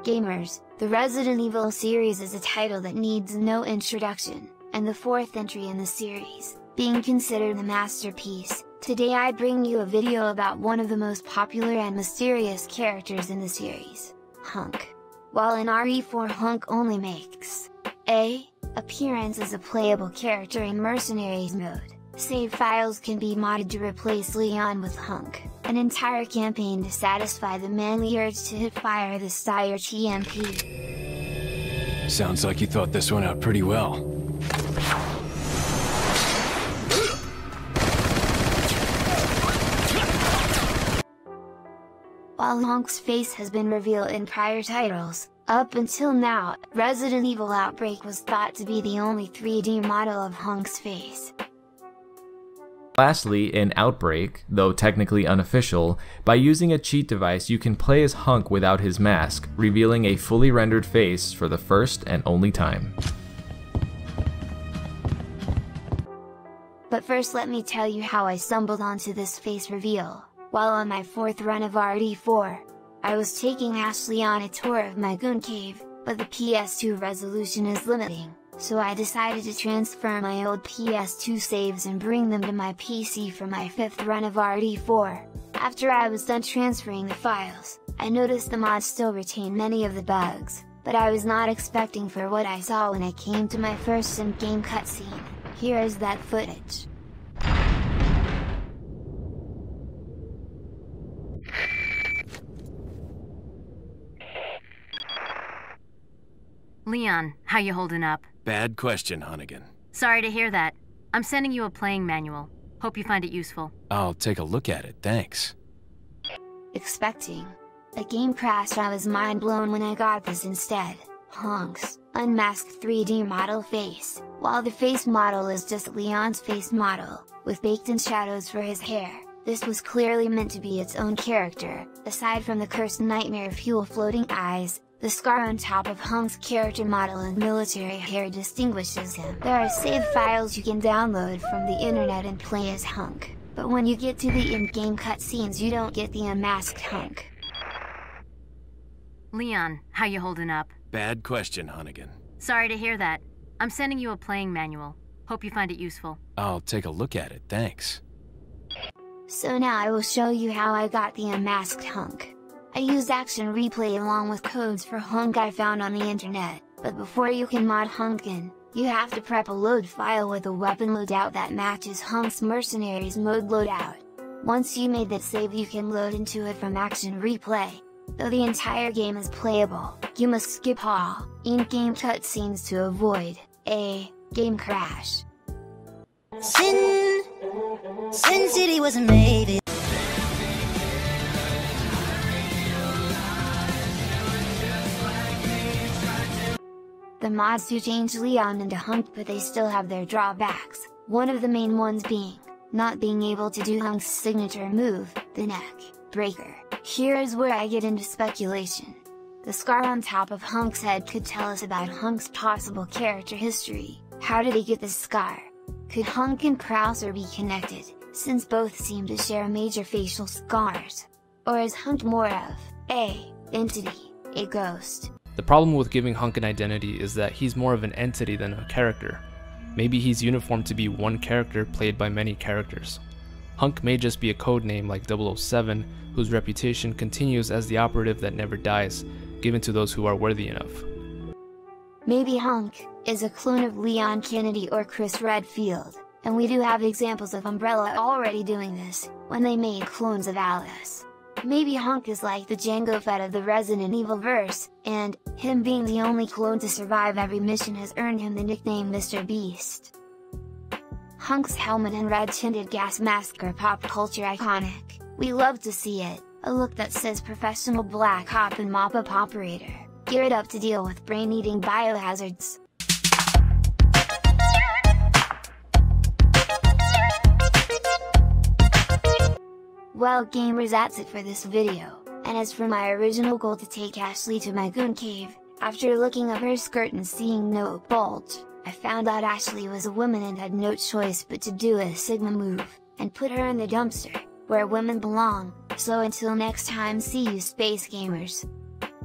Gamers, the Resident Evil series is a title that needs no introduction, and the fourth entry in the series, being considered a masterpiece. Today I bring you a video about one of the most popular and mysterious characters in the series, Hunk. While in RE4 Hunk only makes a appearance as a playable character in Mercenaries mode, save files can be modded to replace Leon with Hunk, an entire campaign to satisfy the manly urge to hit fire the Steyr TMP. Sounds like you thought this one out pretty well. While Hunk's face has been revealed in prior titles, up until now, Resident Evil Outbreak was thought to be the only 3D model of Hunk's face. Lastly, in Outbreak, though technically unofficial, by using a cheat device you can play as Hunk without his mask, revealing a fully rendered face for the first and only time. But first let me tell you how I stumbled onto this face reveal. While on my 4th run of RE4, I was taking Ashley on a tour of my goon cave, but the PS2 resolution is limiting, so I decided to transfer my old PS2 saves and bring them to my PC for my 5th run of RE4. After I was done transferring the files, I noticed the mods still retain many of the bugs, but I was not expecting for what I saw when I came to my first in-game cutscene. Here is that footage. Leon, how you holding up? Bad question, Hunnigan. Sorry to hear that. I'm sending you a playing manual. Hope you find it useful. I'll take a look at it, thanks. Expecting a game crash, I was mind blown when I got this instead. Hunk's unmasked 3D model face, while the face model is just Leon's face model, with baked-in shadows for his hair. This was clearly meant to be its own character. Aside from the cursed nightmare fuel floating eyes, the scar on top of Hunk's character model and military hair distinguishes him. There are save files you can download from the internet and play as Hunk, but when you get to the in-game cutscenes you don't get the unmasked Hunk. Leon, how you holding up? Bad question, Hunnigan. Sorry to hear that. I'm sending you a playing manual. Hope you find it useful. I'll take a look at it, thanks. So now I will show you how I got the unmasked Hunk. I used Action Replay along with codes for Hunk I found on the internet, but before you can mod Hunk in, you have to prep a load file with a weapon loadout that matches Hunk's Mercenaries mode loadout. Once you made that save you can load into it from Action Replay. Though the entire game is playable, you must skip all in-game cutscenes to avoid a game crash. Sin City wasn't made. The mods do change Leon into Hunk, but they still have their drawbacks, one of the main ones being not being able to do Hunk's signature move, the neck breaker. Here is where I get into speculation. The scar on top of Hunk's head could tell us about Hunk's possible character history. How did he get this scar? Could Hunk and Krauser be connected, since both seem to share major facial scars? Or is Hunk more of a entity, a ghost? The problem with giving Hunk an identity is that he's more of an entity than a character. Maybe he's uniformed to be one character played by many characters. Hunk may just be a code name like 007, whose reputation continues as the operative that never dies, given to those who are worthy enough. Maybe Hunk is a clone of Leon Kennedy or Chris Redfield, and we do have examples of Umbrella already doing this, when they made clones of Alice. Maybe Hunk is like the Jango Fett of the Resident Evil verse, and him being the only clone to survive every mission has earned him the nickname Mr. Beast. Hunk's helmet and red-tinted gas mask are pop culture iconic. We love to see it, a look that says professional black op and mop-up operator, geared up to deal with brain-eating biohazards. Well gamers, that's it for this video, and as for my original goal to take Ashley to my goon cave, after looking up her skirt and seeing no bulge, I found out Ashley was a woman and had no choice but to do a Sigma move, and put her in the dumpster, where women belong. So until next time, see you space gamers!